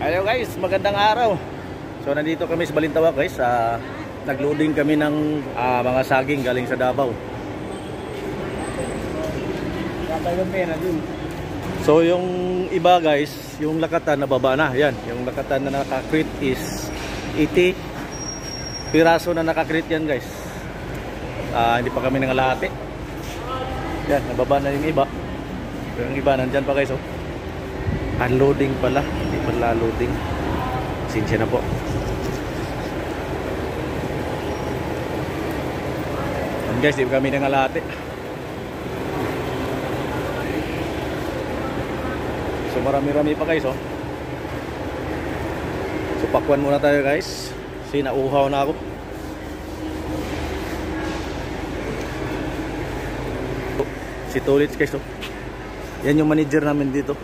Hello guys, magandang araw. So nandito kami sa Balintawak guys. Nagloading kami ng mga saging galing sa Davao. So yung iba guys, yung lakatan nababa na. Yan, yung lakatan na nakakrit is 80 piraso na nakakrit yan guys. Hindi pa kami nangalahati. Yan, nababa na yung iba. Yung iba nandyan pa guys. Oh. Unloading pala, hindi pala loading. Sinsya na po. And guys, di kami nangalahati. So marami-rami pa guys oh. So pakwan muna tayo guys. Kasi nauhaw na ako. Si Tulits guys oh. Yan yung manager namin dito.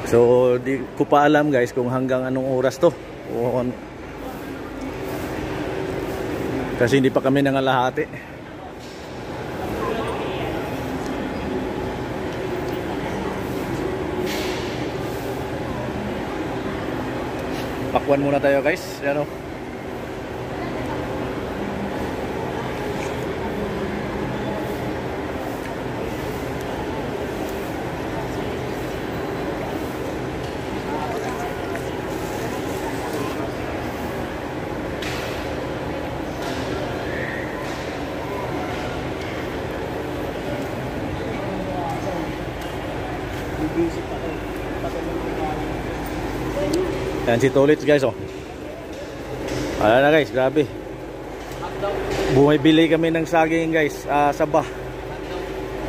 So di ko pa alam guys kung hanggang anong oras to. Kasi hindi pa kami nangalahati. Pakwan muna tayo guys. Yan o. Yan si Tulits guys oh. Wala na guys, grabe. Bumibili kami ng saging guys sa bah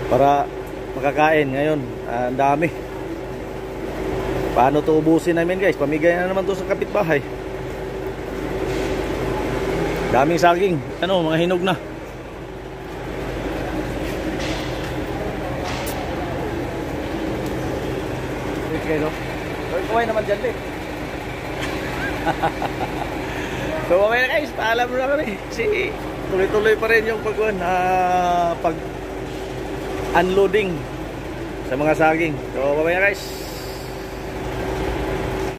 para makakain ngayon. Ang dami. Paano to ubusin namin guys? Pamigay na naman to sa kapitbahay. Daming saging. Ano, mga hinog na. Okay no? Kumain naman dyan eh. So mamaya guys, paalam na kami. Kasi tuloy-tuloy pa rin yung pag unloading sa mga saging. So mamaya guys.